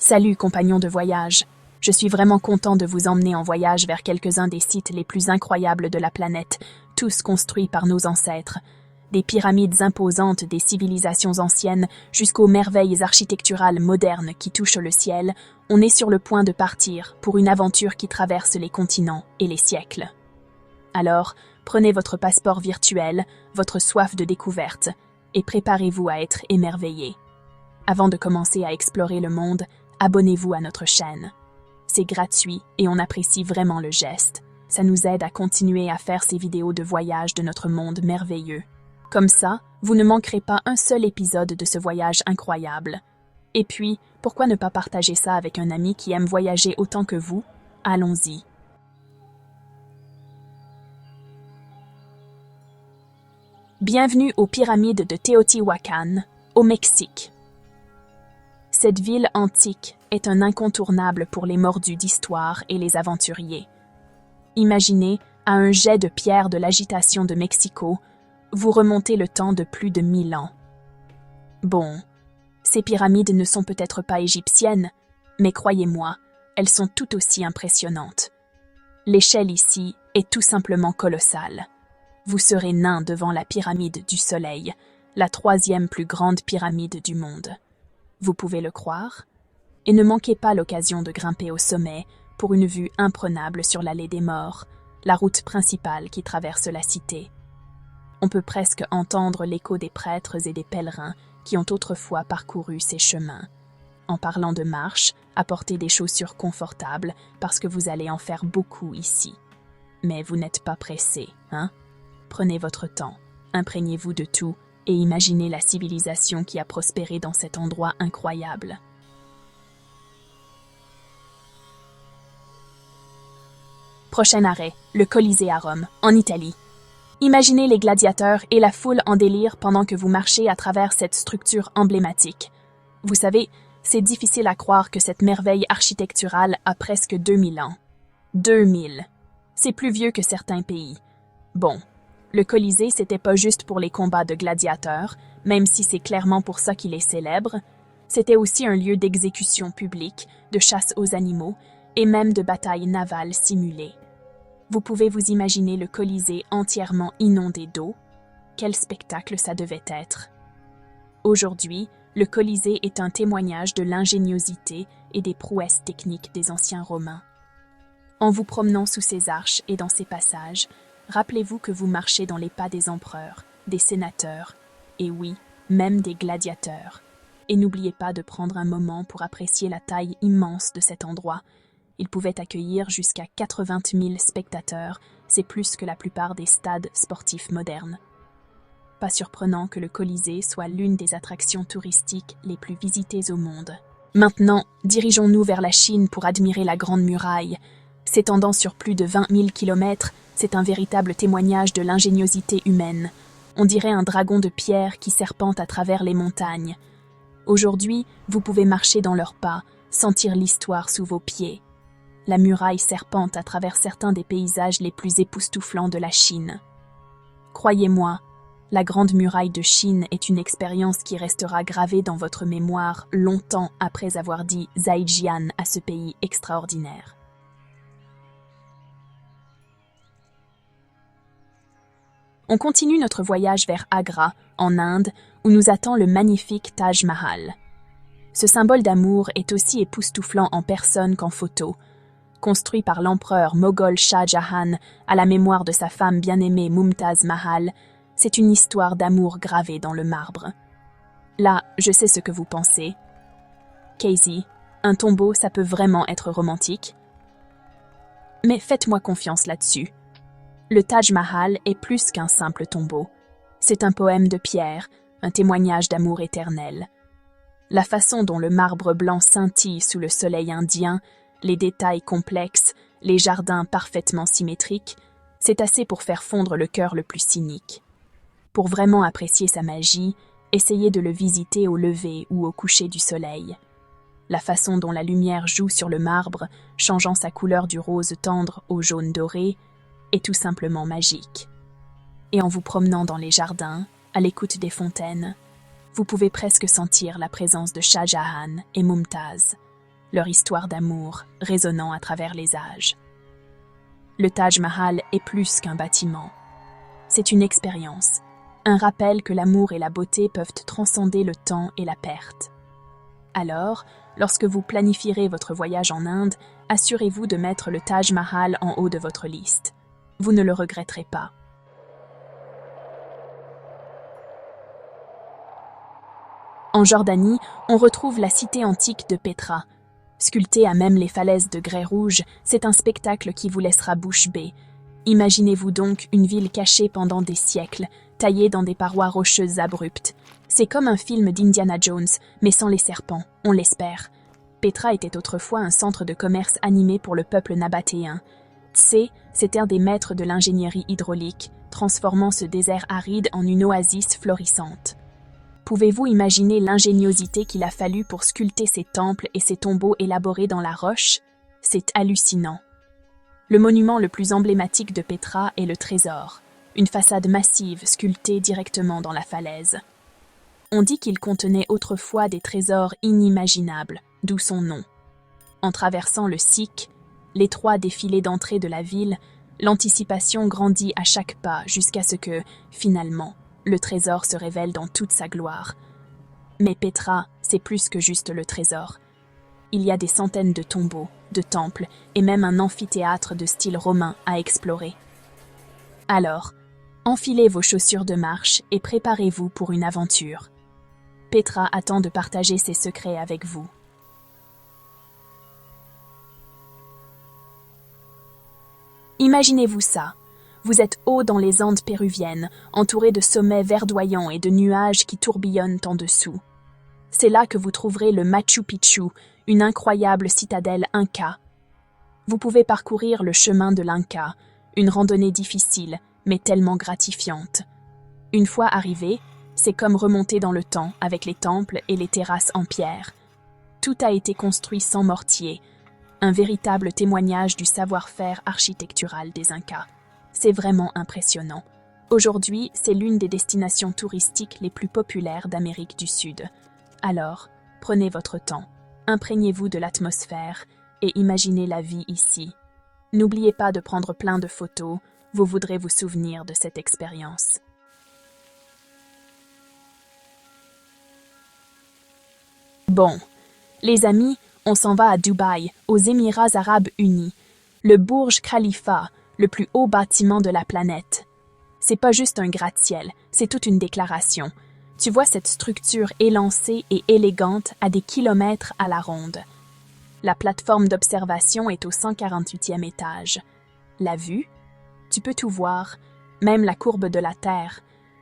Salut, compagnons de voyage. Je suis vraiment content de vous emmener en voyage vers quelques-uns des sites les plus incroyables de la planète, tous construits par nos ancêtres. Des pyramides imposantes des civilisations anciennes jusqu'aux merveilles architecturales modernes qui touchent le ciel, on est sur le point de partir pour une aventure qui traverse les continents et les siècles. Alors, prenez votre passeport virtuel, votre soif de découverte, et préparez-vous à être émerveillés. Avant de commencer à explorer le monde, abonnez-vous à notre chaîne. C'est gratuit et on apprécie vraiment le geste. Ça nous aide à continuer à faire ces vidéos de voyage de notre monde merveilleux. Comme ça, vous ne manquerez pas un seul épisode de ce voyage incroyable. Et puis, pourquoi ne pas partager ça avec un ami qui aime voyager autant que vous? Allons-y. Bienvenue aux pyramides de Teotihuacan, au Mexique. Cette ville antique est un incontournable pour les mordus d'histoire et les aventuriers. Imaginez, à un jet de pierre de l'agitation de Mexico, vous remontez le temps de plus de 1000 ans. Bon, ces pyramides ne sont peut-être pas égyptiennes, mais croyez-moi, elles sont tout aussi impressionnantes. L'échelle ici est tout simplement colossale. Vous serez nain devant la pyramide du Soleil, la 3e plus grande pyramide du monde. Vous pouvez le croire? Et ne manquez pas l'occasion de grimper au sommet pour une vue imprenable sur l'allée des morts, la route principale qui traverse la cité. On peut presque entendre l'écho des prêtres et des pèlerins qui ont autrefois parcouru ces chemins. En parlant de marche, apportez des chaussures confortables parce que vous allez en faire beaucoup ici. Mais vous n'êtes pas pressé, hein? Prenez votre temps, imprégnez-vous de tout et imaginez la civilisation qui a prospéré dans cet endroit incroyable. Prochain arrêt, le Colisée à Rome, en Italie. Imaginez les gladiateurs et la foule en délire pendant que vous marchez à travers cette structure emblématique. Vous savez, c'est difficile à croire que cette merveille architecturale a presque 2000 ans. 2000. C'est plus vieux que certains pays. Bon, le Colisée, c'était pas juste pour les combats de gladiateurs, même si c'est clairement pour ça qu'il est célèbre. C'était aussi un lieu d'exécution publique, de chasse aux animaux et même de batailles navales simulées. Vous pouvez vous imaginer le Colisée entièrement inondé d'eau. Quel spectacle ça devait être! Aujourd'hui, le Colisée est un témoignage de l'ingéniosité et des prouesses techniques des anciens Romains. En vous promenant sous ces arches et dans ces passages, rappelez-vous que vous marchez dans les pas des empereurs, des sénateurs, et oui, même des gladiateurs. Et n'oubliez pas de prendre un moment pour apprécier la taille immense de cet endroit. Il pouvait accueillir jusqu'à 80 000 spectateurs, c'est plus que la plupart des stades sportifs modernes. Pas surprenant que le Colisée soit l'une des attractions touristiques les plus visitées au monde. Maintenant, dirigeons-nous vers la Chine pour admirer la Grande Muraille. S'étendant sur plus de 20 000 kilomètres, c'est un véritable témoignage de l'ingéniosité humaine. On dirait un dragon de pierre qui serpente à travers les montagnes. Aujourd'hui, vous pouvez marcher dans leurs pas, sentir l'histoire sous vos pieds. La muraille serpente à travers certains des paysages les plus époustouflants de la Chine. Croyez-moi, la Grande Muraille de Chine est une expérience qui restera gravée dans votre mémoire longtemps après avoir dit Zaijian à ce pays extraordinaire. On continue notre voyage vers Agra, en Inde, où nous attend le magnifique Taj Mahal. Ce symbole d'amour est aussi époustouflant en personne qu'en photo. Construit par l'empereur moghol Shah Jahan à la mémoire de sa femme bien-aimée Mumtaz Mahal, c'est une histoire d'amour gravée dans le marbre. Là, je sais ce que vous pensez. Casey, un tombeau, ça peut vraiment être romantique? Mais faites-moi confiance là-dessus. Le Taj Mahal est plus qu'un simple tombeau. C'est un poème de pierre, un témoignage d'amour éternel. La façon dont le marbre blanc scintille sous le soleil indien, les détails complexes, les jardins parfaitement symétriques, c'est assez pour faire fondre le cœur le plus cynique. Pour vraiment apprécier sa magie, essayez de le visiter au lever ou au coucher du soleil. La façon dont la lumière joue sur le marbre, changeant sa couleur du rose tendre au jaune doré, est tout simplement magique. Et en vous promenant dans les jardins, à l'écoute des fontaines, vous pouvez presque sentir la présence de Shah Jahan et Mumtaz. leur histoire d'amour résonnant à travers les âges. Le Taj Mahal est plus qu'un bâtiment. C'est une expérience, un rappel que l'amour et la beauté peuvent transcender le temps et la perte. Alors, lorsque vous planifierez votre voyage en Inde, assurez-vous de mettre le Taj Mahal en haut de votre liste. Vous ne le regretterez pas. En Jordanie, on retrouve la cité antique de Petra. Sculptée à même les falaises de grès rouge, c'est un spectacle qui vous laissera bouche bée. Imaginez-vous donc une ville cachée pendant des siècles, taillée dans des parois rocheuses abruptes. C'est comme un film d'Indiana Jones, mais sans les serpents, on l'espère. Petra était autrefois un centre de commerce animé pour le peuple nabatéen. Tsé, c'était un des maîtres de l'ingénierie hydraulique, transformant ce désert aride en une oasis florissante. Pouvez-vous imaginer l'ingéniosité qu'il a fallu pour sculpter ces temples et ces tombeaux élaborés dans la roche? C'est hallucinant. Le monument le plus emblématique de Petra est le Trésor, une façade massive sculptée directement dans la falaise. On dit qu'il contenait autrefois des trésors inimaginables, d'où son nom. En traversant le Sikh, l'étroit défilé d'entrée de la ville, l'anticipation grandit à chaque pas jusqu'à ce que, finalement, le trésor se révèle dans toute sa gloire. Mais Petra, c'est plus que juste le trésor. Il y a des centaines de tombeaux, de temples et même un amphithéâtre de style romain à explorer. Alors, enfilez vos chaussures de marche et préparez-vous pour une aventure. Petra attend de partager ses secrets avec vous. Imaginez-vous ça. Vous êtes haut dans les Andes péruviennes, entouré de sommets verdoyants et de nuages qui tourbillonnent en dessous. C'est là que vous trouverez le Machu Picchu, une incroyable citadelle Inca. Vous pouvez parcourir le chemin de l'Inca, une randonnée difficile, mais tellement gratifiante. Une fois arrivé, c'est comme remonter dans le temps avec les temples et les terrasses en pierre. Tout a été construit sans mortier, un véritable témoignage du savoir-faire architectural des Incas. C'est vraiment impressionnant. Aujourd'hui, c'est l'une des destinations touristiques les plus populaires d'Amérique du Sud. Alors, prenez votre temps, imprégnez-vous de l'atmosphère et imaginez la vie ici. N'oubliez pas de prendre plein de photos, vous voudrez vous souvenir de cette expérience. Bon, les amis, on s'en va à Dubaï, aux Émirats arabes unis. Le Burj Khalifa, le plus haut bâtiment de la planète. C'est pas juste un gratte-ciel, c'est toute une déclaration. Tu vois cette structure élancée et élégante à des kilomètres à la ronde. La plateforme d'observation est au 148e étage. La vue? Tu peux tout voir, même la courbe de la Terre.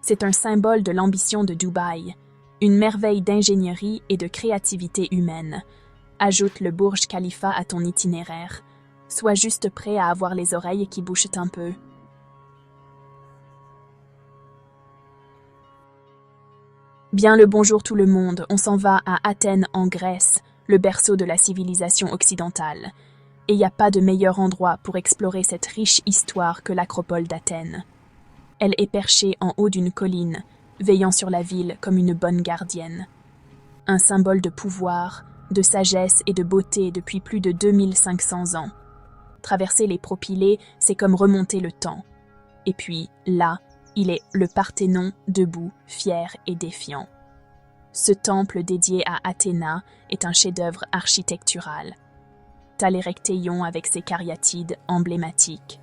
C'est un symbole de l'ambition de Dubaï, une merveille d'ingénierie et de créativité humaine. Ajoute le Burj Khalifa à ton itinéraire. Sois juste prêt à avoir les oreilles qui bouchent un peu. Bien le bonjour tout le monde, on s'en va à Athènes en Grèce, le berceau de la civilisation occidentale. Et il n'y a pas de meilleur endroit pour explorer cette riche histoire que l'acropole d'Athènes. Elle est perchée en haut d'une colline, veillant sur la ville comme une bonne gardienne. Un symbole de pouvoir, de sagesse et de beauté depuis plus de 2500 ans. Traverser les propylées, c'est comme remonter le temps. Et puis, là, il est le Parthénon debout, fier et défiant. Ce temple dédié à Athéna est un chef-d'œuvre architectural. T'as l'Érectéion avec ses cariatides emblématiques.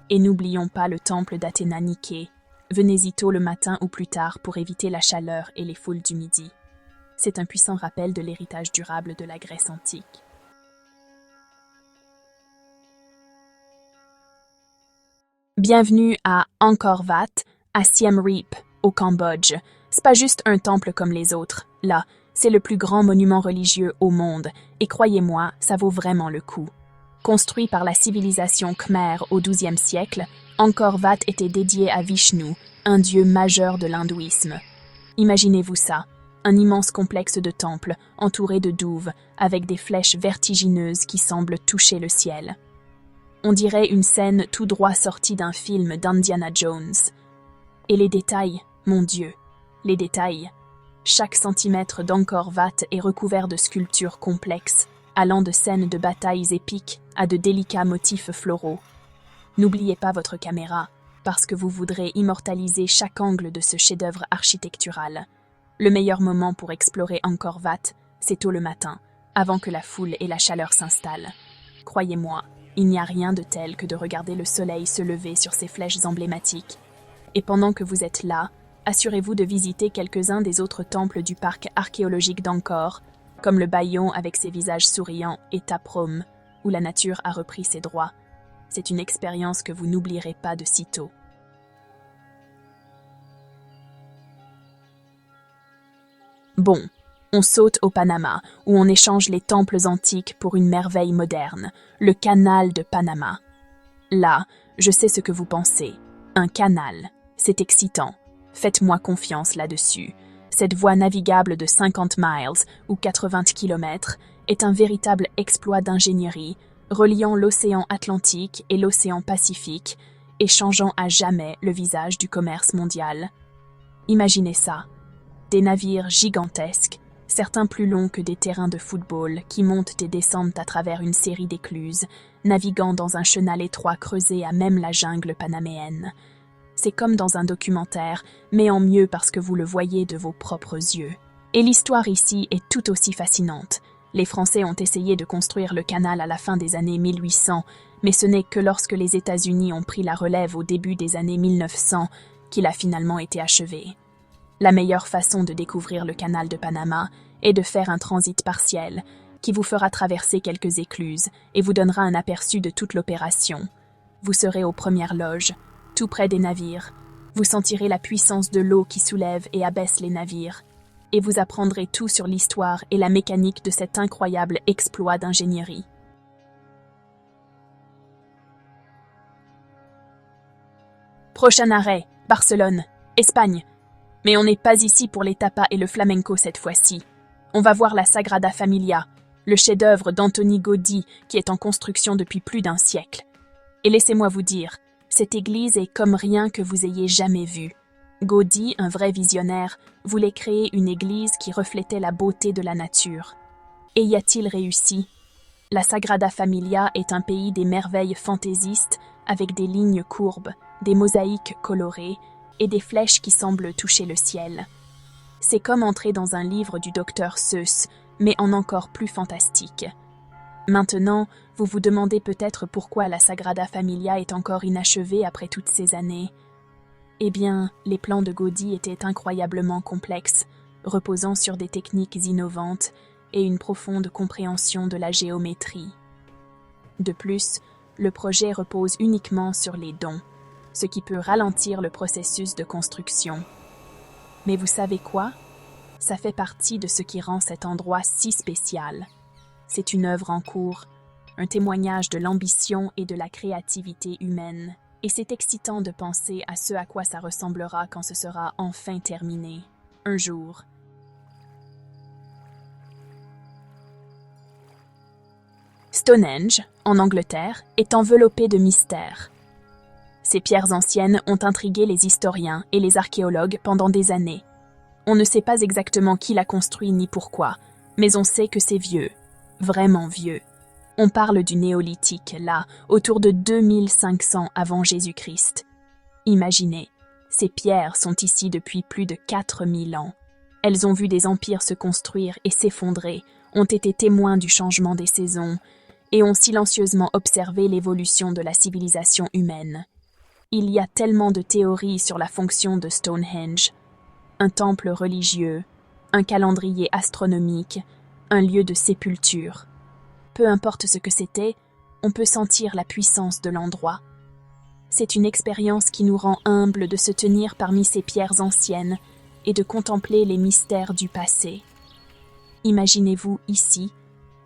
Et n'oublions pas le temple d'Athéna Niké. Venez-y tôt le matin ou plus tard pour éviter la chaleur et les foules du midi. C'est un puissant rappel de l'héritage durable de la Grèce antique. Bienvenue à Angkor Wat, à Siem Reap, au Cambodge. C'est pas juste un temple comme les autres. Là, c'est le plus grand monument religieux au monde, et croyez-moi, ça vaut vraiment le coup. Construit par la civilisation Khmer au XIIe siècle, Angkor Wat était dédié à Vishnu, un dieu majeur de l'hindouisme. Imaginez-vous ça, un immense complexe de temples, entouré de douves, avec des flèches vertigineuses qui semblent toucher le ciel. On dirait une scène tout droit sortie d'un film d'Indiana Jones. Et les détails, mon Dieu, les détails. Chaque centimètre d'Angkor Wat est recouvert de sculptures complexes, allant de scènes de batailles épiques à de délicats motifs floraux. N'oubliez pas votre caméra, parce que vous voudrez immortaliser chaque angle de ce chef-d'œuvre architectural. Le meilleur moment pour explorer Angkor Wat, c'est tôt le matin, avant que la foule et la chaleur s'installent. Croyez-moi, il n'y a rien de tel que de regarder le soleil se lever sur ces flèches emblématiques. Et pendant que vous êtes là, assurez-vous de visiter quelques-uns des autres temples du parc archéologique d'Angkor, comme le Bayon avec ses visages souriants et Taprom, où la nature a repris ses droits. C'est une expérience que vous n'oublierez pas de sitôt. Bon, on saute au Panama, où on échange les temples antiques pour une merveille moderne, le canal de Panama. Là, je sais ce que vous pensez. Un canal, c'est excitant. Faites-moi confiance là-dessus. Cette voie navigable de 50 miles ou 80 km est un véritable exploit d'ingénierie, reliant l'océan Atlantique et l'océan Pacifique et changeant à jamais le visage du commerce mondial. Imaginez ça. Des navires gigantesques, certains plus longs que des terrains de football, qui montent et descendent à travers une série d'écluses, naviguant dans un chenal étroit creusé à même la jungle panaméenne. C'est comme dans un documentaire, mais en mieux parce que vous le voyez de vos propres yeux. Et l'histoire ici est tout aussi fascinante. Les Français ont essayé de construire le canal à la fin des années 1800, mais ce n'est que lorsque les États-Unis ont pris la relève au début des années 1900 qu'il a finalement été achevé. La meilleure façon de découvrir le canal de Panama est de faire un transit partiel, qui vous fera traverser quelques écluses et vous donnera un aperçu de toute l'opération. Vous serez aux premières loges, tout près des navires. Vous sentirez la puissance de l'eau qui soulève et abaisse les navires, et vous apprendrez tout sur l'histoire et la mécanique de cet incroyable exploit d'ingénierie. Prochain arrêt, Barcelone, Espagne. Mais on n'est pas ici pour les tapas et le flamenco cette fois-ci. On va voir la Sagrada Familia, le chef-d'œuvre d'Antoni Gaudí qui est en construction depuis plus d'un siècle. Et laissez-moi vous dire, cette église est comme rien que vous ayez jamais vu. Gaudí, un vrai visionnaire, voulait créer une église qui reflétait la beauté de la nature. Et y a-t-il réussi? La Sagrada Familia est un pays des merveilles fantaisistes avec des lignes courbes, des mosaïques colorées et des flèches qui semblent toucher le ciel. C'est comme entrer dans un livre du docteur Seuss, mais en encore plus fantastique. Maintenant, vous vous demandez peut-être pourquoi la Sagrada Familia est encore inachevée après toutes ces années. Eh bien, les plans de Gaudí étaient incroyablement complexes, reposant sur des techniques innovantes et une profonde compréhension de la géométrie. De plus, le projet repose uniquement sur les dons, ce qui peut ralentir le processus de construction. Mais vous savez quoi? Ça fait partie de ce qui rend cet endroit si spécial. C'est une œuvre en cours, un témoignage de l'ambition et de la créativité humaine. Et c'est excitant de penser à ce à quoi ça ressemblera quand ce sera enfin terminé, un jour. Stonehenge, en Angleterre, est enveloppé de mystères. Ces pierres anciennes ont intrigué les historiens et les archéologues pendant des années. On ne sait pas exactement qui l'a construit ni pourquoi, mais on sait que c'est vieux, vraiment vieux. On parle du néolithique, là, autour de 2500 avant Jésus-Christ. Imaginez, ces pierres sont ici depuis plus de 4000 ans. Elles ont vu des empires se construire et s'effondrer, ont été témoins du changement des saisons, et ont silencieusement observé l'évolution de la civilisation humaine. Il y a tellement de théories sur la fonction de Stonehenge. Un temple religieux, un calendrier astronomique, un lieu de sépulture. Peu importe ce que c'était, on peut sentir la puissance de l'endroit. C'est une expérience qui nous rend humbles de se tenir parmi ces pierres anciennes et de contempler les mystères du passé. Imaginez-vous ici,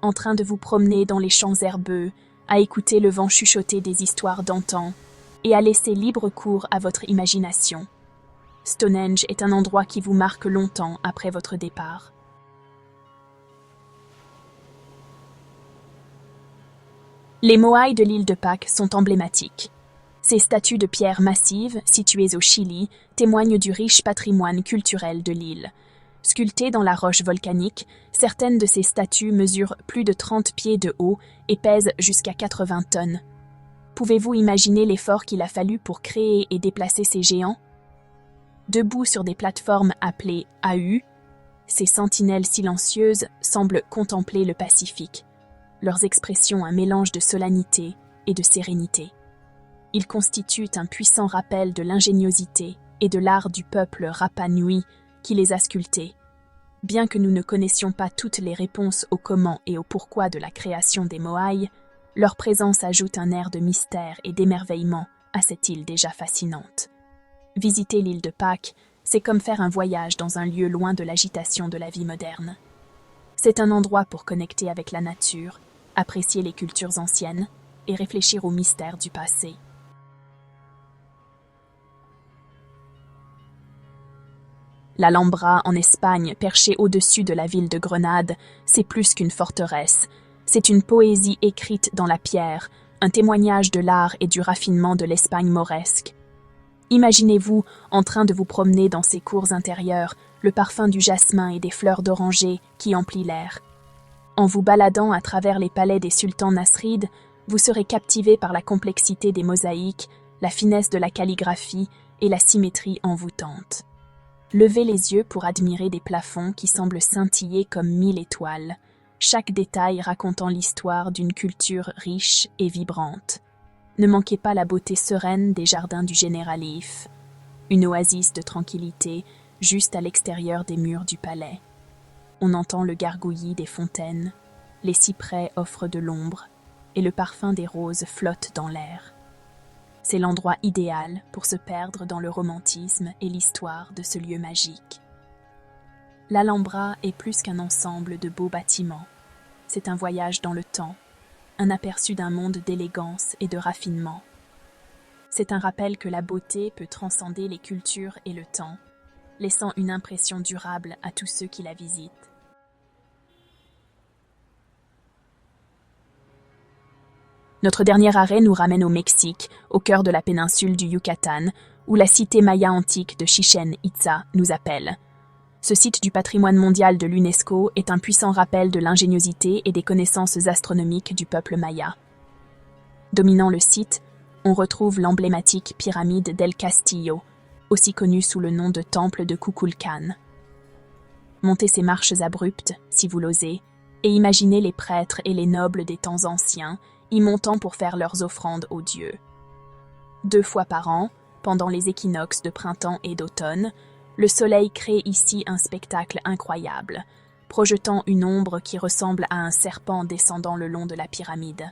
en train de vous promener dans les champs herbeux, à écouter le vent chuchoter des histoires d'antan et à laisser libre cours à votre imagination. Stonehenge est un endroit qui vous marque longtemps après votre départ. Les moaïs de l'île de Pâques sont emblématiques. Ces statues de pierre massives, situées au Chili, témoignent du riche patrimoine culturel de l'île. Sculptées dans la roche volcanique, certaines de ces statues mesurent plus de 30 pieds de haut et pèsent jusqu'à 80 tonnes. Pouvez-vous imaginer l'effort qu'il a fallu pour créer et déplacer ces géants? Debout sur des plateformes appelées AU, ces sentinelles silencieuses semblent contempler le Pacifique, leurs expressions un mélange de solennité et de sérénité. Ils constituent un puissant rappel de l'ingéniosité et de l'art du peuple Rapa Nui qui les a sculptés. Bien que nous ne connaissions pas toutes les réponses au comment et au pourquoi de la création des Moai, leur présence ajoute un air de mystère et d'émerveillement à cette île déjà fascinante. Visiter l'île de Pâques, c'est comme faire un voyage dans un lieu loin de l'agitation de la vie moderne. C'est un endroit pour connecter avec la nature, apprécier les cultures anciennes et réfléchir aux mystères du passé. L'Alhambra en Espagne, perchée au-dessus de la ville de Grenade, c'est plus qu'une forteresse. C'est une poésie écrite dans la pierre, un témoignage de l'art et du raffinement de l'Espagne mauresque. Imaginez-vous en train de vous promener dans ces cours intérieures, le parfum du jasmin et des fleurs d'oranger qui emplit l'air. En vous baladant à travers les palais des sultans nasrides, vous serez captivé par la complexité des mosaïques, la finesse de la calligraphie et la symétrie envoûtante. Levez les yeux pour admirer des plafonds qui semblent scintiller comme 1000 étoiles, chaque détail racontant l'histoire d'une culture riche et vibrante. Ne manquez pas la beauté sereine des jardins du Généralif, une oasis de tranquillité juste à l'extérieur des murs du palais. On entend le gargouillis des fontaines, les cyprès offrent de l'ombre et le parfum des roses flotte dans l'air. C'est l'endroit idéal pour se perdre dans le romantisme et l'histoire de ce lieu magique. L'Alhambra est plus qu'un ensemble de beaux bâtiments. C'est un voyage dans le temps, un aperçu d'un monde d'élégance et de raffinement. C'est un rappel que la beauté peut transcender les cultures et le temps, laissant une impression durable à tous ceux qui la visitent. Notre dernier arrêt nous ramène au Mexique, au cœur de la péninsule du Yucatan, où la cité maya antique de Chichén Itzá nous appelle. Ce site du patrimoine mondial de l'UNESCO est un puissant rappel de l'ingéniosité et des connaissances astronomiques du peuple maya. Dominant le site, on retrouve l'emblématique pyramide d'El Castillo, aussi connue sous le nom de temple de Kukulcán. Montez ces marches abruptes, si vous l'osez, et imaginez les prêtres et les nobles des temps anciens y montant pour faire leurs offrandes aux dieux. 2 fois par an, pendant les équinoxes de printemps et d'automne, le soleil crée ici un spectacle incroyable, projetant une ombre qui ressemble à un serpent descendant le long de la pyramide.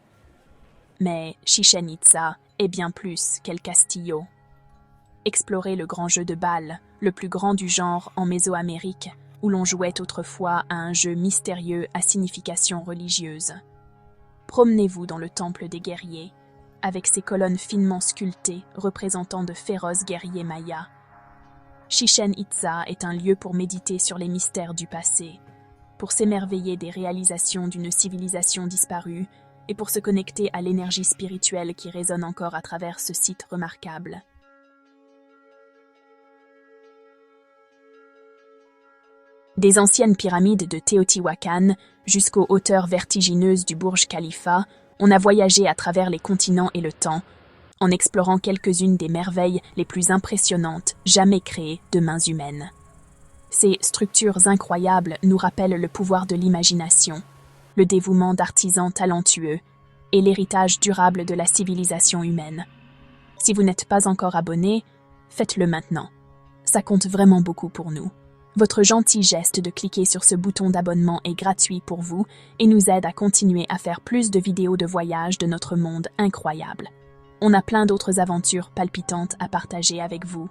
Mais Chichén Itzá est bien plus qu'El Castillo. Explorez le grand jeu de balle, le plus grand du genre en Mésoamérique, où l'on jouait autrefois à un jeu mystérieux à signification religieuse. Promenez-vous dans le temple des guerriers, avec ses colonnes finement sculptées représentant de féroces guerriers mayas. Chichén Itzá est un lieu pour méditer sur les mystères du passé, pour s'émerveiller des réalisations d'une civilisation disparue et pour se connecter à l'énergie spirituelle qui résonne encore à travers ce site remarquable. Des anciennes pyramides de Téotihuacan jusqu'aux hauteurs vertigineuses du Burj Khalifa, on a voyagé à travers les continents et le temps, en explorant quelques-unes des merveilles les plus impressionnantes jamais créées de mains humaines. Ces structures incroyables nous rappellent le pouvoir de l'imagination, le dévouement d'artisans talentueux et l'héritage durable de la civilisation humaine. Si vous n'êtes pas encore abonné, faites-le maintenant. Ça compte vraiment beaucoup pour nous. Votre gentil geste de cliquer sur ce bouton d'abonnement est gratuit pour vous et nous aide à continuer à faire plus de vidéos de voyage de notre monde incroyable. On a plein d'autres aventures palpitantes à partager avec vous.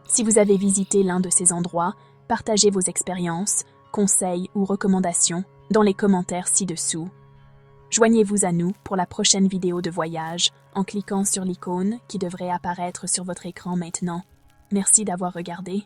Si vous avez visité l'un de ces endroits, partagez vos expériences, conseils ou recommandations dans les commentaires ci-dessous. Joignez-vous à nous pour la prochaine vidéo de voyage en cliquant sur l'icône qui devrait apparaître sur votre écran maintenant. Merci d'avoir regardé.